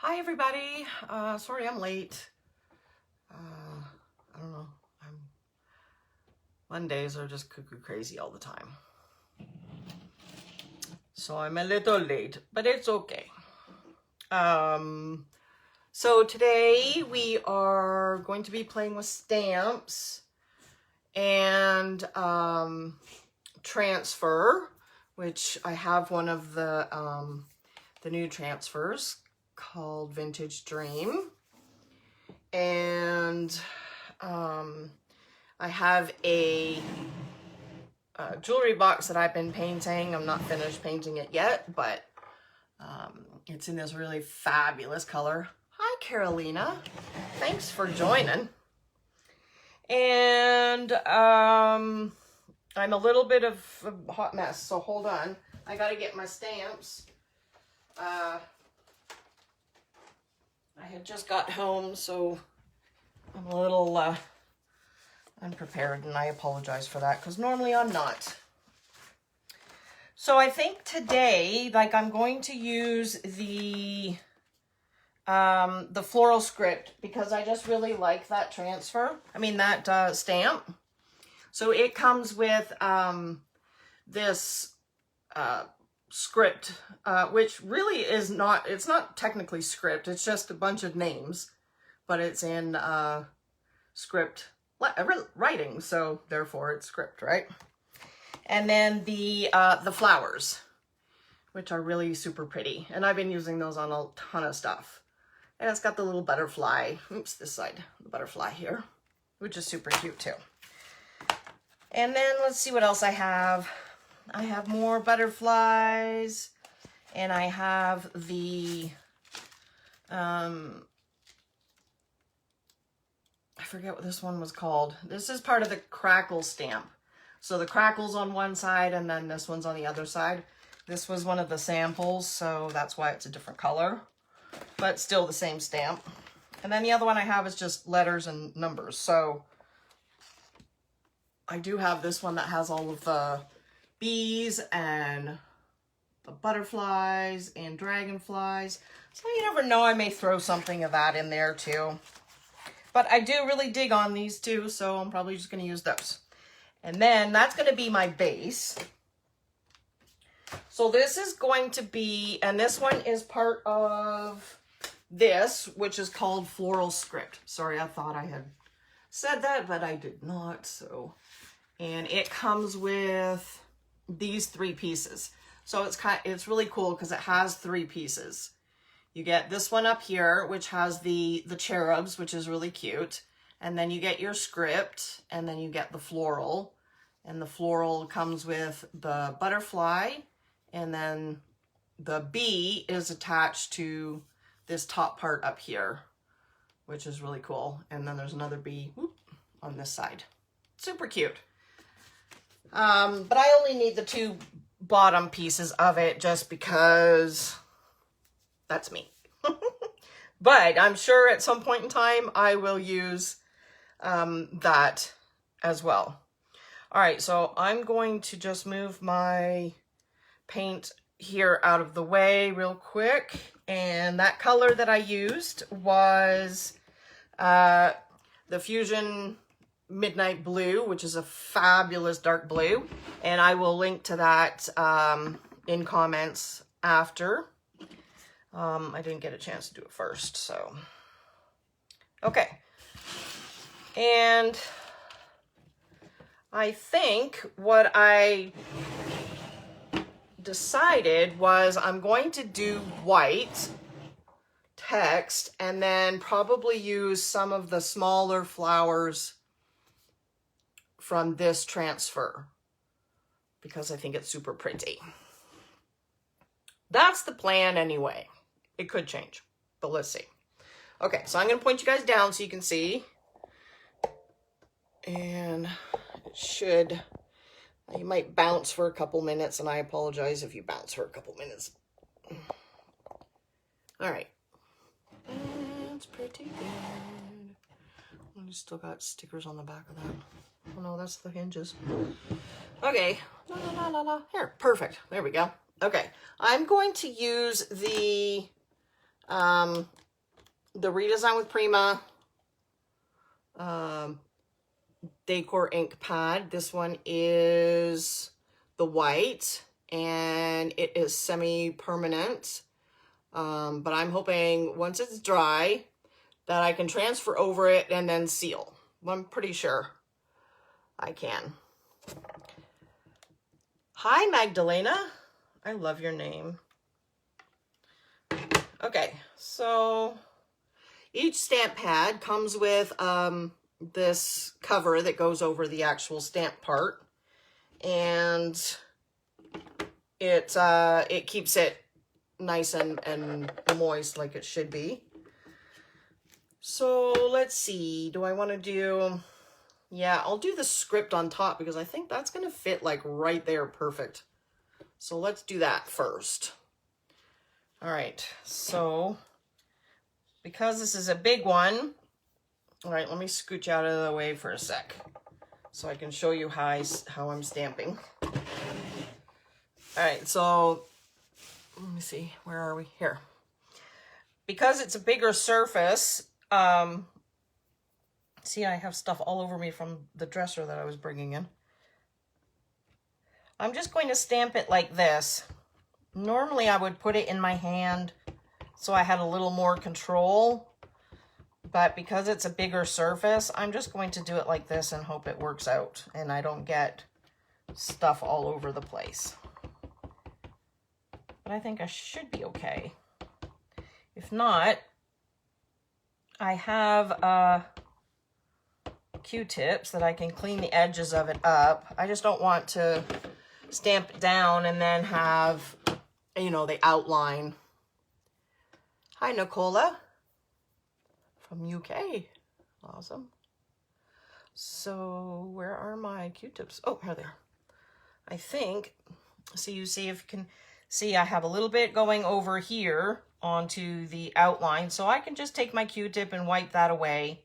Hi everybody. Sorry I'm late. I don't know. Mondays are just cuckoo crazy all the time. So I'm a little late, but it's okay. So today we are going to be playing with stamps and transfer, which I have one of the new transfers called Vintage Dream. And I have a jewelry box that I've been painting. I'm not finished painting it yet, but it's in this really fabulous color. Hi, Carolina. Thanks for joining. And I'm a little bit of a hot mess, so hold on. I gotta get my stamps. I had just got home, so I'm a little unprepared, and I apologize for that, because normally I'm not. So I think today, like, I'm going to use the floral script, because I just really like that transfer. I mean, that stamp. So it comes with this script, which really is not, it's not technically script, it's just a bunch of names, but it's in script writing, so therefore it's script, right? And then the flowers, which are really super pretty, and I've been using those on a ton of stuff. And it's got the little butterfly, oops, this side, the butterfly here, which is super cute too. And then let's see what else I have. I have more butterflies, and I have the I forget what this one was called. This is part of the crackle stamp. So the crackle's on one side, and then this one's on the other side. This was one of the samples, so that's why it's a different color, but still the same stamp. And then the other one I have is just letters and numbers. So I do have this one that has all of the bees and the butterflies and dragonflies. So you never know, I may throw something of that in there too. But I do really dig on these two, so I'm probably just going to use those. And then that's going to be my base. So this is going to be, and this one is part of this, which is called Floral Script. Sorry, I thought I had said that, but I did not. So, and it comes with these 3 pieces. So it's really cool because it has 3 pieces. You get this one up here, which has the cherubs, which is really cute. And then you get your script, and then you get the floral. And the floral comes with the butterfly, and then the bee is attached to this top part up here, which is really cool. And then there's another bee on this side. Super cute. But I only need the 2 bottom pieces of it just because that's me. But I'm sure at some point in time I will use that as well. All right, so I'm going to just move my paint here out of the way real quick. And that color that I used was the Fusion Midnight Blue, which is a fabulous dark blue. And I will link to that in comments after. I didn't get a chance to do it first, so. Okay. And I think what I decided was I'm going to do white text and then probably use some of the smaller flowers from this transfer because I think it's super pretty. That's the plan anyway. It could change, but let's see. Okay, so I'm going to point you guys down so you can see. And it should, you might bounce for a couple minutes, and I apologize if you bounce for a couple minutes. All right. That's pretty good. I still got stickers on the back of that. Oh no, that's the hinges. Okay. La, la, la, la. Here, perfect. There we go. Okay, I'm going to use the The Redesign with Prima Decor ink pad. This one is the white, and it is semi-permanent. But I'm hoping once it's dry that I can transfer over it and then seal. I'm pretty sure I can. Hi, Magdalena. I love your name. Okay, so each stamp pad comes with this cover that goes over the actual stamp part, and it keeps it nice and moist like it should be. So let's see, do I want to do, yeah, I'll do the script on top because I think that's going to fit like right there perfect. So let's do that first. All right, so because this is a big one, all right, let me scooch out of the way for a sec so I can show you how I'm stamping. All right, so let me see, where are we? Here. Because it's a bigger surface, see, I have stuff all over me from the dresser that I was bringing in. I'm just going to stamp it like this. Normally I would put it in my hand so I had a little more control, but because it's a bigger surface, I'm just going to do it like this and hope it works out and I don't get stuff all over the place. But I think I should be okay. If not, I have Q-tips that I can clean the edges of it up. I just don't want to stamp it down and then have, you know, the outline. Hi, Nicola from UK. Awesome. So where are my Q-tips? Oh, here they are. I think, so you see if you can see, I have a little bit going over here onto the outline. So I can just take my Q-tip and wipe that away.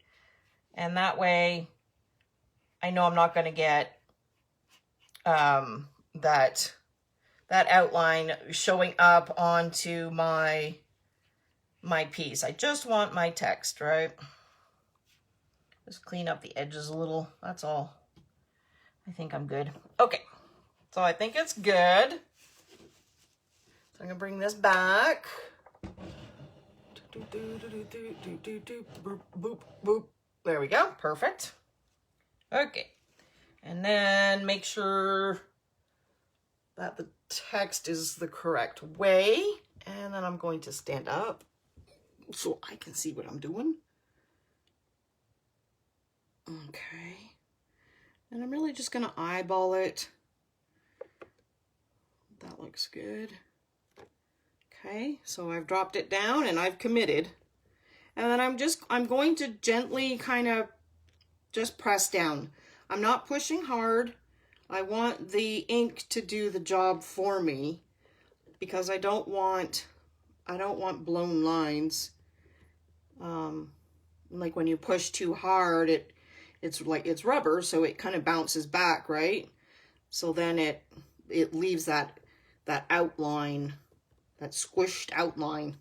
And that way I know I'm not going to get that outline showing up onto my piece. I just want my text, right? Just clean up the edges a little. That's all. I think I'm good. Okay. So I think it's good. So I'm going to bring this back. Boop, boop. There we go. Perfect. Okay. And then make sure that the text is the correct way. And then I'm going to stand up so I can see what I'm doing. Okay. And I'm really just going to eyeball it. That looks good. Okay, so I've dropped it down and I've committed. And then I'm going to gently kind of just press down. I'm not pushing hard. I want the ink to do the job for me because I don't want blown lines. Like when you push too hard, it's rubber, so it kind of bounces back, right? So then it leaves that outline, that squished outline,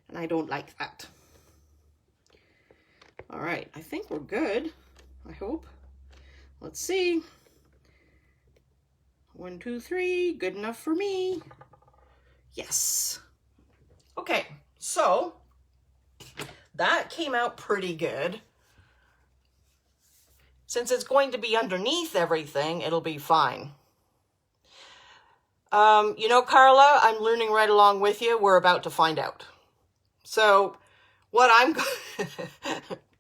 and I don't like that. All right, I think we're good, I hope. Let's see. 1, 2, 3, good enough for me. Yes. Okay, so that came out pretty good. Since it's going to be underneath everything, it'll be fine. You know, Carla, I'm learning right along with you. We're about to find out. So what I'm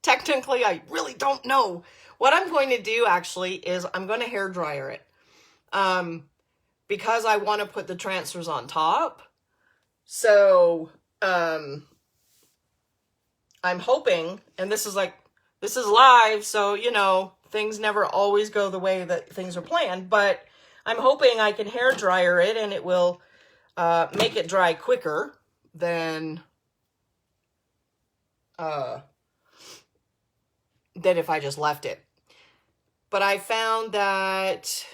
technically, I really don't know. What I'm going to do actually is I'm going to hair dryer it. Because I want to put the transfers on top. So I'm hoping, and this is live, so you know, things never always go the way that things are planned, but I'm hoping I can hair dryer it and it will make it dry quicker than if I just left it. But I found that,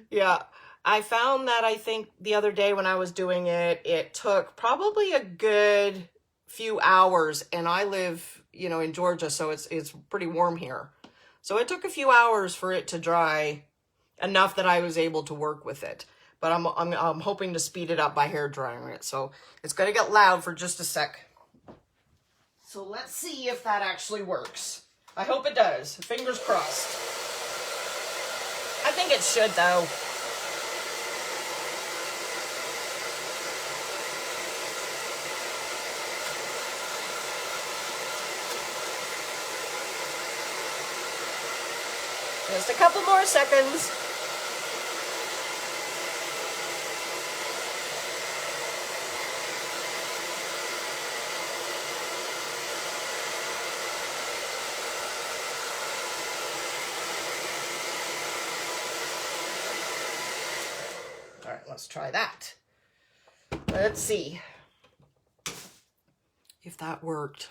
yeah, I found that I think the other day when I was doing it, it took probably a good few hours, and I live, you know, in Georgia, so it's pretty warm here. So it took a few hours for it to dry enough that I was able to work with it. But I'm hoping to speed it up by hair drying it. So it's going to get loud for just a sec. So let's see if that actually works. I hope it does. Fingers crossed. I think it should, though. Just a couple more seconds. All right, let's try that. Let's see if that worked.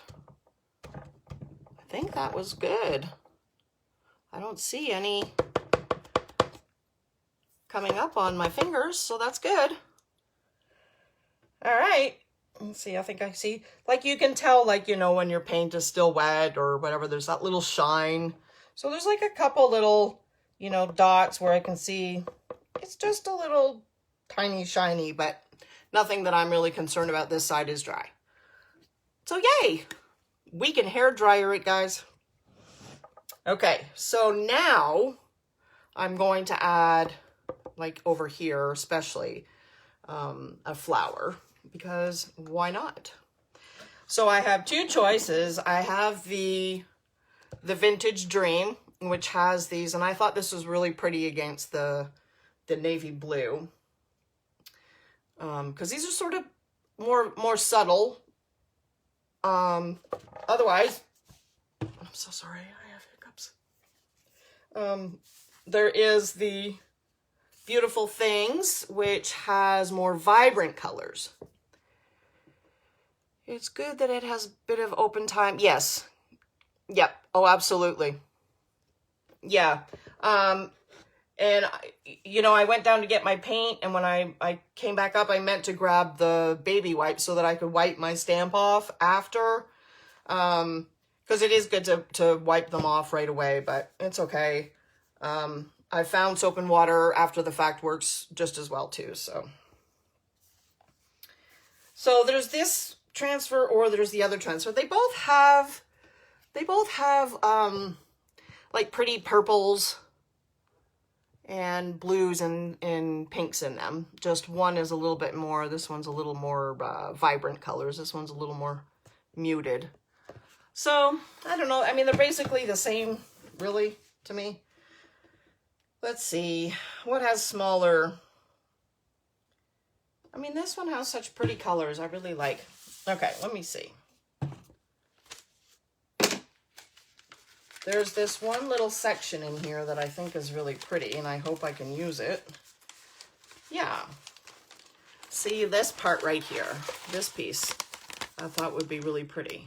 I think that was good. I don't see any coming up on my fingers, so that's good. All right, let's see, I think I see, like you can tell, like, you know, when your paint is still wet or whatever, there's that little shine. So there's like a couple little, you know, dots where I can see it's just a little tiny shiny, but nothing that I'm really concerned about. This side is dry. So yay, we can hair dryer it, guys. Okay, so now I'm going to add, like over here especially, a flower, because why not? So I have two choices. I have the Vintage Dream, which has these, and I thought this was really pretty against the navy blue, because these are sort of more subtle. Otherwise, I'm so sorry, I have hiccups. There is the Beautiful Things, which has more vibrant colors. It's good that it has a bit of open time. Yes. Yep. Oh, absolutely. Yeah. And, you know, I went down to get my paint, and when I came back up, I meant to grab the baby wipe so that I could wipe my stamp off after. Because it is good to wipe them off right away, but it's okay. I found soap and water after the fact works just as well too, so. So there's this transfer, or there's the other transfer. They both have like pretty purples and blues and pinks in them. Just one is a little bit more, this one's a little more vibrant colors. This one's a little more muted. So, I don't know. I mean, they're basically the same, really, to me. Let's see. What has smaller? I mean, this one has such pretty colors. I really like. Okay, let me see. There's this one little section in here that I think is really pretty, and I hope I can use it. Yeah. See, this part right here, this piece, I thought would be really pretty.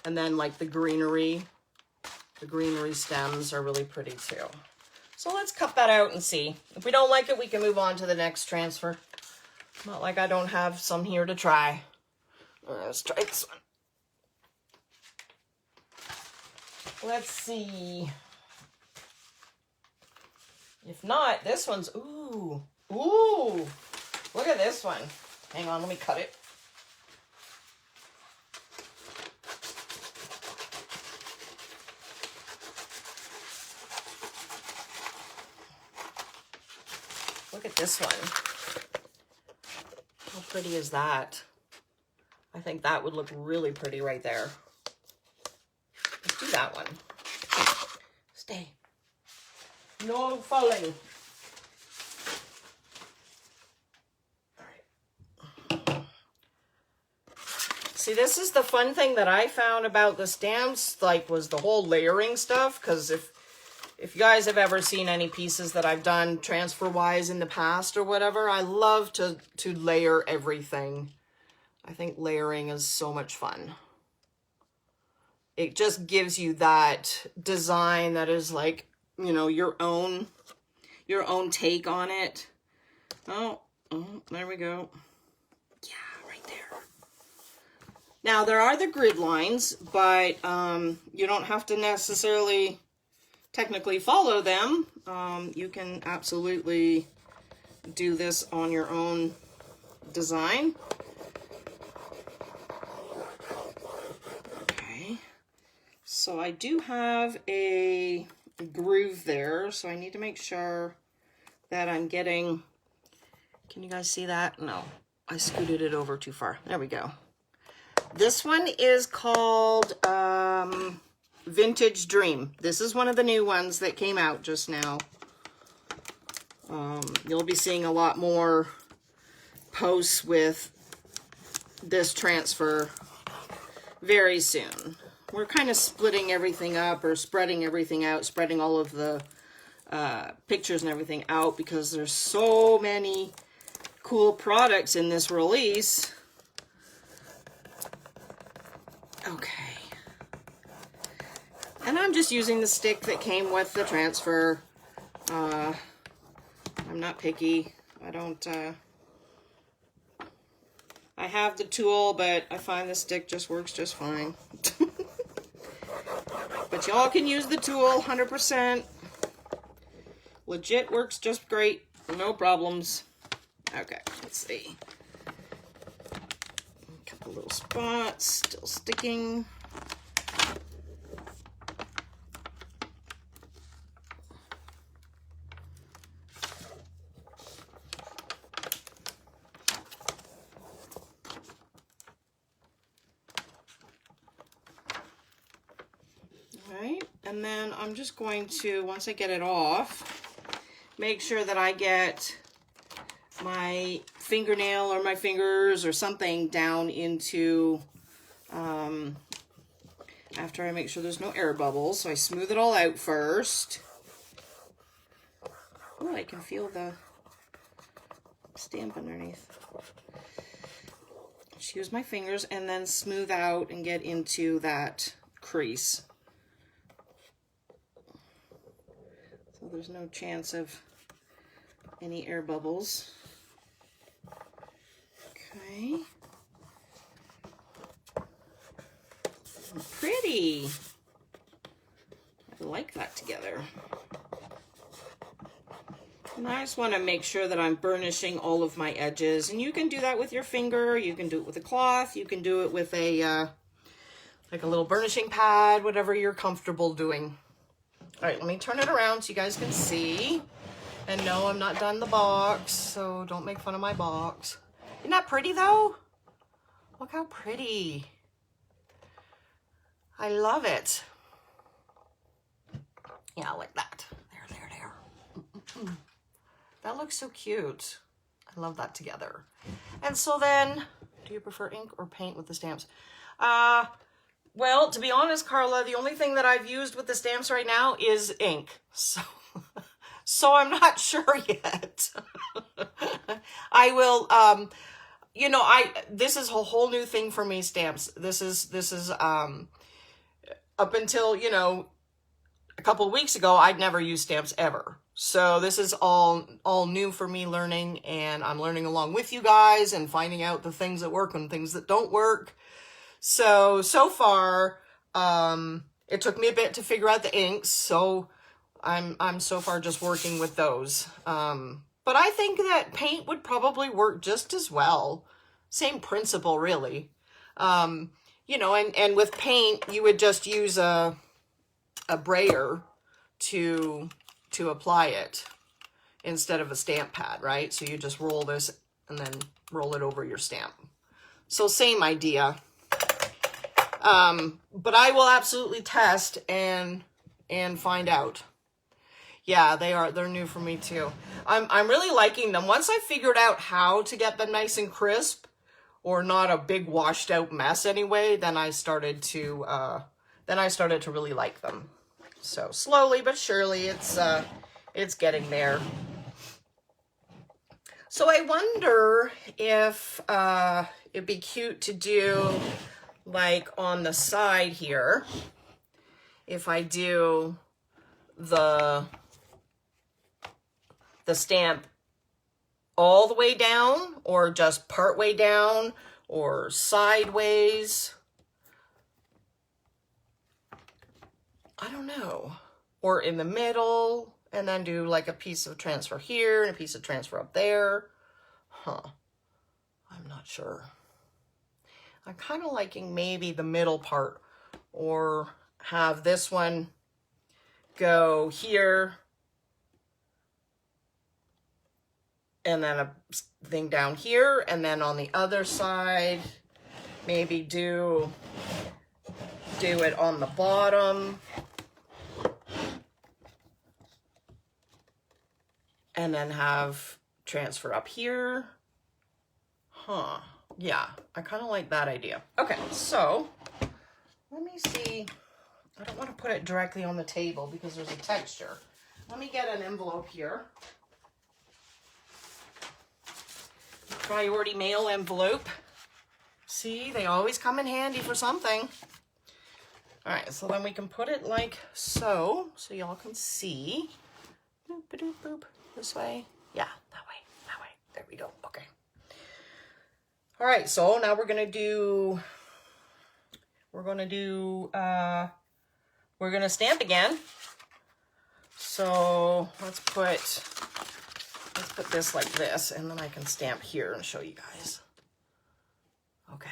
And then like the greenery stems are really pretty too. So let's cut that out and see. If we don't like it, we can move on to the next transfer. Not like I don't have some here to try. Let's try this one. Let's see. If not, this one's, ooh, look at this one. Hang on, let me cut it. Look at this one. How pretty is that? I think that would look really pretty right there. Let's do that one. Stay. No falling. All right. See, this is the fun thing that I found about the stamps, like, was the whole layering stuff. Because if you guys have ever seen any pieces that I've done transfer-wise in the past or whatever, I love to layer everything. I think layering is so much fun. It just gives you that design that is like, you know, your own your own take on it. Oh, there we go. Yeah, right there. Now, there are the grid lines, but you don't have to necessarily technically follow them. You can absolutely do this on your own design. Okay, so I do have a groove there, so I need to make sure that I'm getting, can you guys see that? No, I scooted it over too far. There we go. This one is called Vintage Dream. This is one of the new ones that came out just now. You'll be seeing a lot more posts with this transfer very soon. We're kind of splitting everything up, or spreading everything out, spreading all of the pictures and everything out, because there's so many cool products in this release. Okay. And I'm just using the stick that came with the transfer. I'm not picky. I have the tool, but I find the stick just works just fine. But y'all can use the tool, 100%. Legit works just great. No problems. Okay, let's see. A couple little spots, still sticking. And then I'm just going to, once I get it off, make sure that I get my fingernail or my fingers or something down into, after I make sure there's no air bubbles. So I smooth it all out first. Oh, I can feel the stamp underneath. Just use my fingers and then smooth out and get into that crease. So there's no chance of any air bubbles. Okay. Pretty. I like that together. And I just want to make sure that I'm burnishing all of my edges. And you can do that with your finger. You can do it with a cloth. You can do it with a, like a little burnishing pad, whatever you're comfortable doing. All right, let me turn it around so you guys can see. And no, I'm not done the box, so don't make fun of my box. Isn't that pretty though? Look how pretty. I love it. Yeah, like that. There. That looks so cute. I love that together. And so then, do you prefer ink or paint with the stamps? Well, to be honest, Carla, the only thing that I've used with the stamps right now is ink. So I'm not sure yet. I will, you know, this is a whole new thing for me, stamps. This is up until, you know, a couple of weeks ago, I'd never used stamps ever. So this is all new for me learning, and I'm learning along with you guys and finding out the things that work and things that don't work. So far, it took me a bit to figure out the inks, so I'm so far just working with those. But I think that paint would probably work just as well. Same principle, really. You know, and with paint, you would just use a brayer to apply it instead of a stamp pad, right? So you just roll this and then roll it over your stamp. So same idea. But I will absolutely test and find out. Yeah, they're new for me too. I'm really liking them. Once I figured out how to get them nice and crisp, or not a big washed out mess anyway, then I started to really like them. So slowly but surely it's getting there. So I wonder if it'd be cute to do, like on the side here, if I do the the stamp all the way down or just part way down or sideways. I don't know. Or in the middle and then do like a piece of transfer here and a piece of transfer up there. Huh. I'm not sure. I'm kind of liking maybe the middle part, or have this one go here and then a thing down here, and then on the other side maybe do it on the bottom and then have transfer up here. Huh. Yeah, I kind of like that idea. Okay, so let me see. I don't want to put it directly on the table because there's a texture. Let me get an envelope here. Priority mail envelope. See, they always come in handy for something. All right, so then we can put it like so y'all can see. Boop, boop, boop. This way. Yeah, that way, that way. There we go. Okay. All right, so now we're gonna stamp again. So let's put this like this, and then I can stamp here and show you guys. Okay.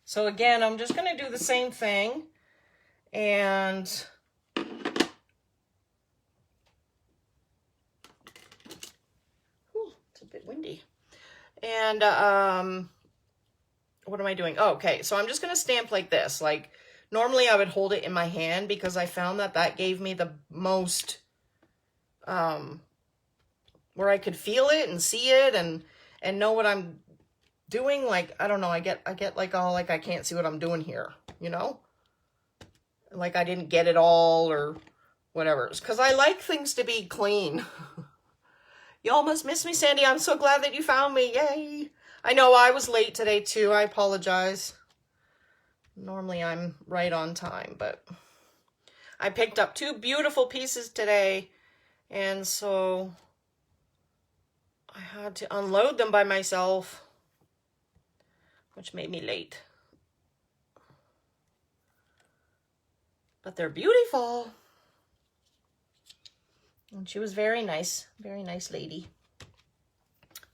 So again, I'm just gonna do the same thing, and it's a bit windy. And what am I doing? Oh, okay, so I'm just gonna stamp like this. Like normally I would hold it in my hand because I found that gave me the most where I could feel it and see it and know what I'm doing. Like, I don't know, I get like all like I can't see what I'm doing here, you know? Like I didn't get it all or whatever. It's because I like things to be clean. Y'all must miss me, Sandy. I'm so glad that you found me. Yay. I know I was late today too. I apologize. Normally I'm right on time, but I picked up 2 beautiful pieces today, and so I had to unload them by myself, which made me late. But they're beautiful. And she was very nice lady.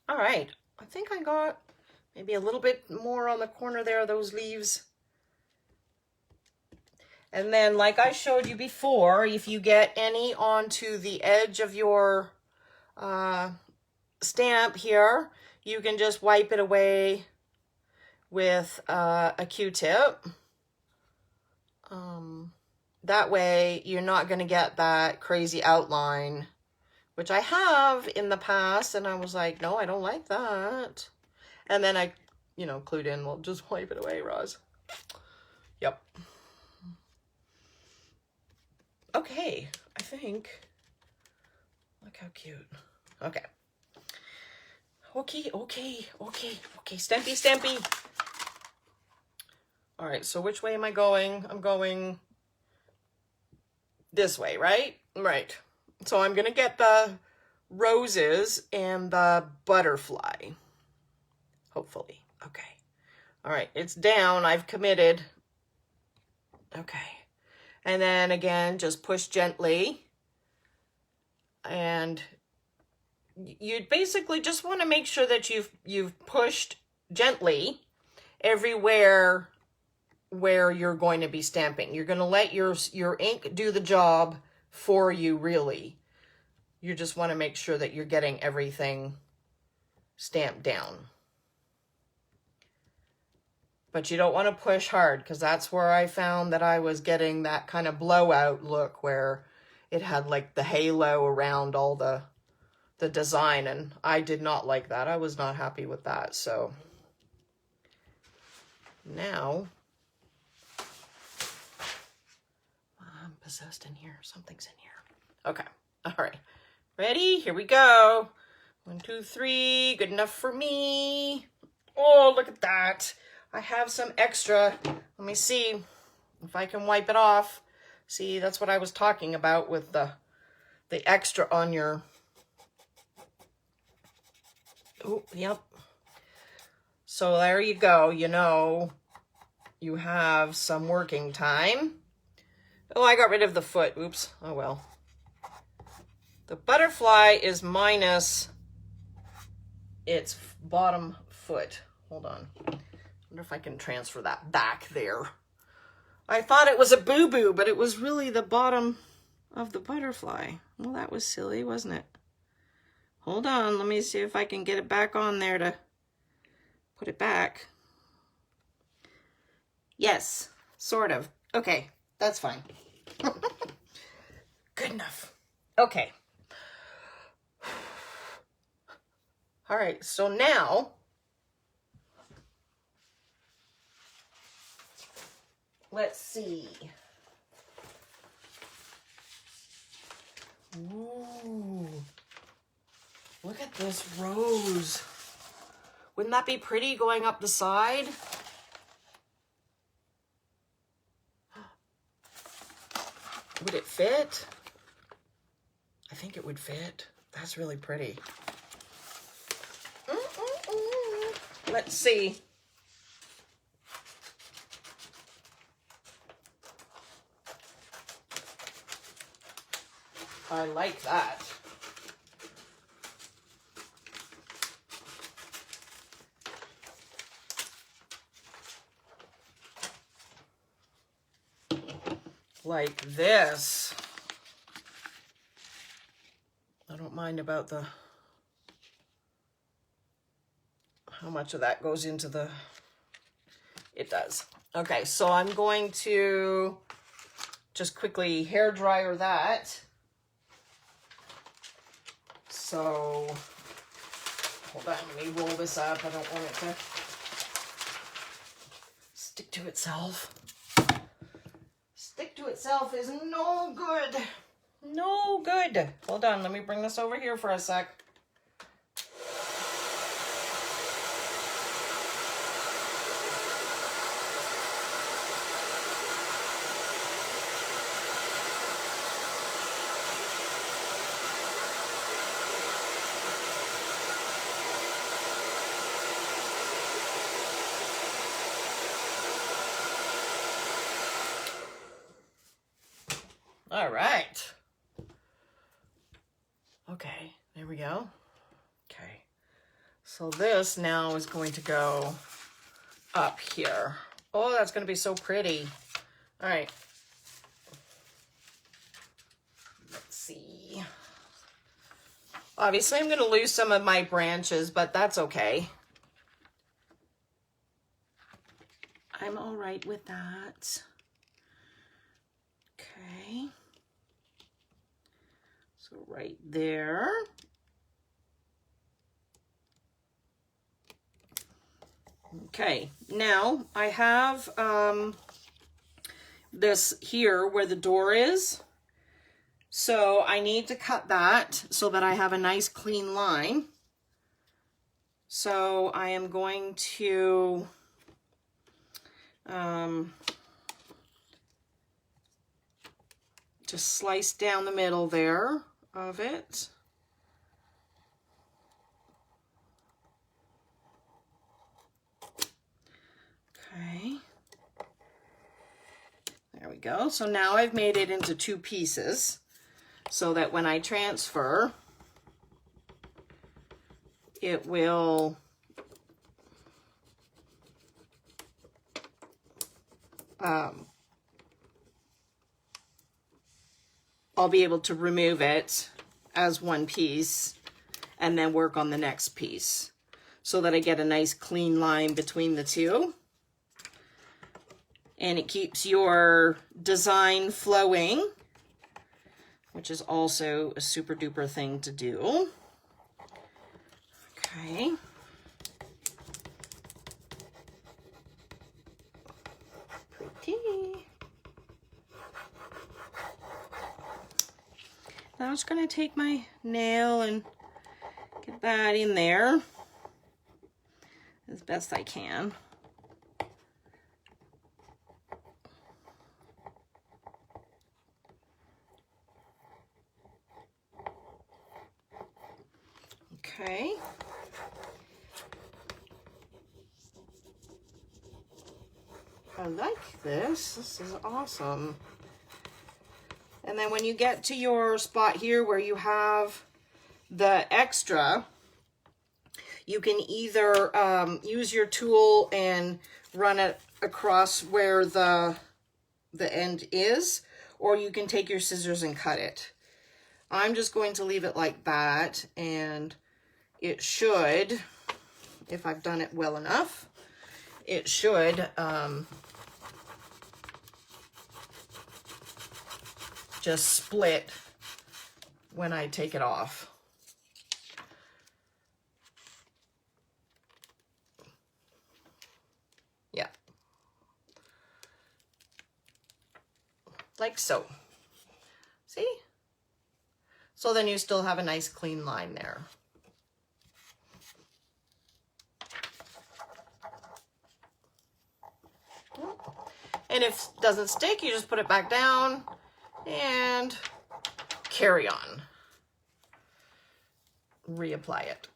All right, I think I got maybe a little bit more on the corner there, those leaves. And then, like I showed you before, if you get any onto the edge of your stamp here, you can just wipe it away with a Q-tip. That way you're not going to get that crazy outline, which I have in the past, and I was like, no, I don't like that. And then I, you know, clued in, well, just wipe it away, Roz. Yep. Okay, I think, look how cute. Okay. Okay. Stampy. All right, so which way am I going? I'm going this way, right? Right. So I'm going to get the roses and the butterfly, hopefully. Okay. All right, it's down. I've committed. Okay. And then again, just push gently. And you basically just want to make sure that you've pushed gently everywhere where you're going to be stamping. You're going to let your ink do the job for you, really. You just want to make sure that you're getting everything stamped down. But you don't want to push hard, because that's where I found that I was getting that kind of blowout look where it had like the halo around all the design, and I did not like that. I was not happy with that. So now I'm possessed in here. Something's in here. Okay. All right. Ready? Here we go. 1, 2, 3. Good enough for me. Oh, look at that. I have some extra. Let me see if I can wipe it off. See, that's what I was talking about with the extra on your Oh, yep. So there you go. You know, you have some working time. Oh, I got rid of the foot. Oops. Oh, well. The butterfly is minus its bottom foot. Hold on. I wonder if I can transfer that back there. I thought it was a boo-boo, but it was really the bottom of the butterfly. Well, that was silly, wasn't it? Hold on. Let me see if I can get it back on there to put it back. Yes, sort of. Okay, that's fine. Good enough. Okay. All right, so now let's see. Ooh, look at this rose. Wouldn't that be pretty going up the side? Would it fit? I think it would fit. That's really pretty. Let's see. I like that. Like this. I don't mind about the how much of that goes into the, it does. Okay, so I'm going to just quickly hair dryer that. So, hold on, let me roll this up. I don't want it to stick to itself. Stick to itself is no good. No good. Hold on, let me bring this over here for a sec. All right. Okay, there we go. Okay, so this now is going to go up here. Oh, that's going to be so pretty. All right. Let's see. Obviously, I'm going to lose some of my branches, but that's okay. I'm all right with that. Okay. So right there. Okay, now I have this here where the door is. So I need to cut that so that I have a nice clean line. So I am going to just slice down the middle there of it. Okay. There we go. So now I've made it into two pieces so that when I transfer, it will I'll be able to remove it as one piece and then work on the next piece so that I get a nice clean line between the two. And it keeps your design flowing, which is also a super duper thing to do. Okay. Pretty. Now I'm just going to take my nail and get that in there as best I can. Okay. I like this. This is awesome. And then when you get to your spot here where you have the extra, you can either use your tool and run it across where the end is, or you can take your scissors and cut it. I'm just going to leave it like that, and it should, if I've done it well enough, it should just split when I take it off. Yeah. Like so. See? So then you still have a nice clean line there. And if it doesn't stick, you just put it back down and carry on. Reapply it.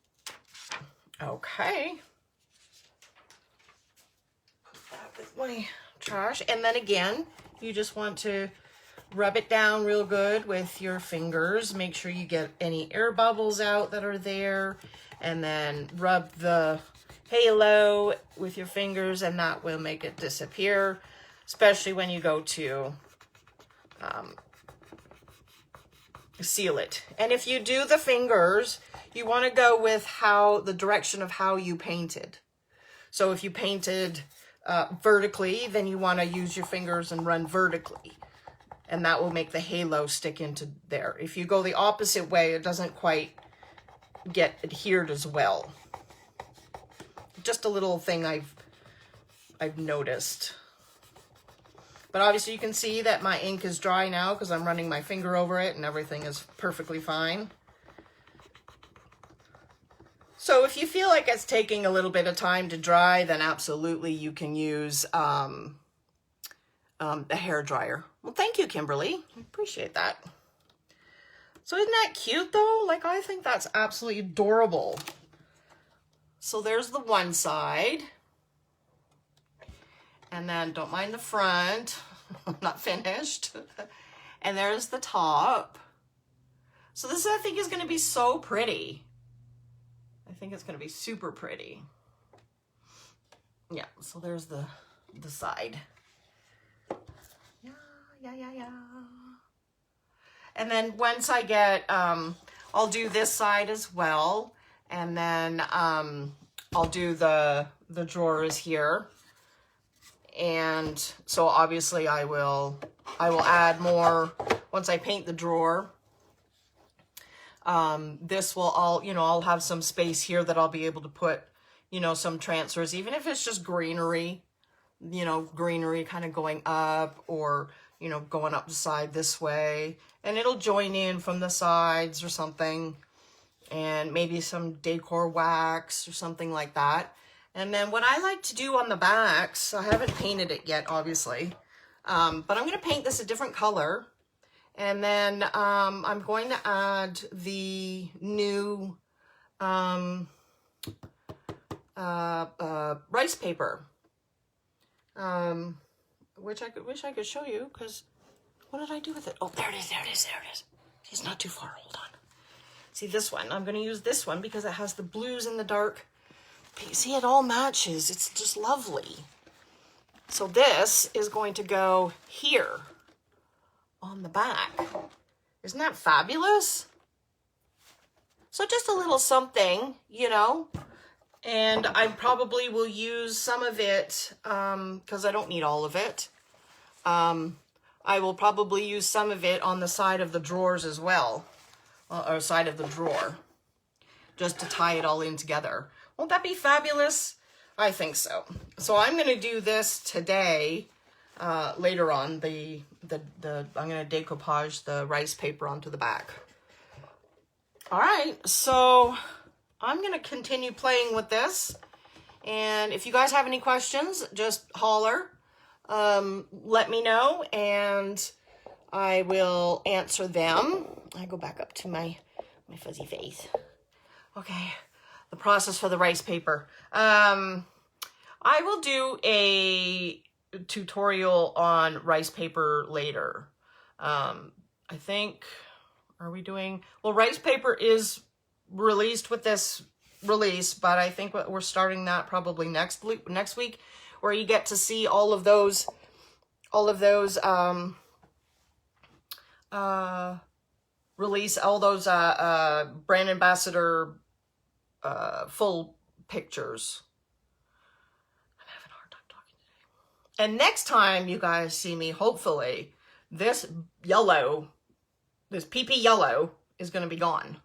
Okay. Put that with my trash. And then again, you just want to rub it down real good with your fingers. Make sure you get any air bubbles out that are there. And then rub the halo with your fingers, and that will make it disappear, especially when you go to seal it. And if you do the fingers, you want to go with the direction of how you painted. So if you painted vertically, then you want to use your fingers and run vertically, and that will make the halo stick into there. If you go the opposite way, it doesn't quite get adhered as well. Just a little thing I've noticed. But obviously you can see that my ink is dry now because I'm running my finger over it and everything is perfectly fine. So if you feel like it's taking a little bit of time to dry, then absolutely you can use a hair dryer. Well, thank you, Kimberly. I appreciate that. So isn't that cute though? Like, I think that's absolutely adorable. So there's the one side. And then don't mind the front. I'm not finished. And there's the top. So this, I think, is going to be so pretty. I think it's going to be super pretty. Yeah, so there's the side. Yeah. And then once I get, I'll do this side as well. And then I'll do the drawers here. And so obviously I will add more once I paint the drawer. This will I'll have some space here that I'll be able to put, some transfers, even if it's just greenery, greenery kind of going up, or, going up the side this way, and it'll join in from the sides or something, and maybe some decor wax or something like that. And then what I like to do on the backs, I haven't painted it yet, obviously, but I'm going to paint this a different color. And then I'm going to add the new rice paper, which I wish I could show you, because what did I do with it? Oh, there it is. It's not too far. Hold on. See this one? I'm going to use this one because it has the blues and the dark. See, it all matches. It's just lovely. So this is going to go here on the back. Isn't that fabulous? So just a little something, and I probably will use some of it because I don't need all of it. I will probably use some of it on the side of the drawers as well, or side of the drawer, just to tie it all in together. Won't that be fabulous? I think so. So I'm going to do this today. Later on, I'm going to decoupage the rice paper onto the back. All right, so I'm going to continue playing with this. And if you guys have any questions, just holler. Let me know, and I will answer them. I go back up to my fuzzy face. Okay, the process for the rice paper. I will do tutorial on rice paper later. I think, are we doing, well, rice paper is released with this release, but I think we're starting that probably next week, where you get to see all of those release, all those brand ambassador full pictures. I'm having a hard time talking today. And next time you guys see me, hopefully, this PP yellow is going to be gone.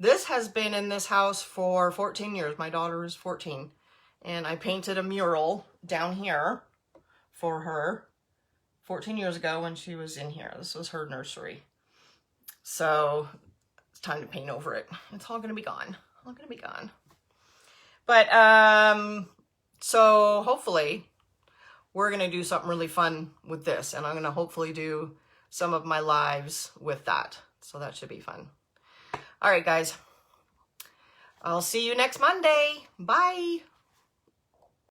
This has been in this house for 14 years. My daughter is 14. And I painted a mural down here for her 14 years ago when she was in here. This was her nursery. So it's time to paint over it. It's all going to be gone. All going to be gone. But, so hopefully we're going to do something really fun with this. And I'm going to hopefully do some of my lives with that. So that should be fun. All right, guys. I'll see you next Monday. Bye.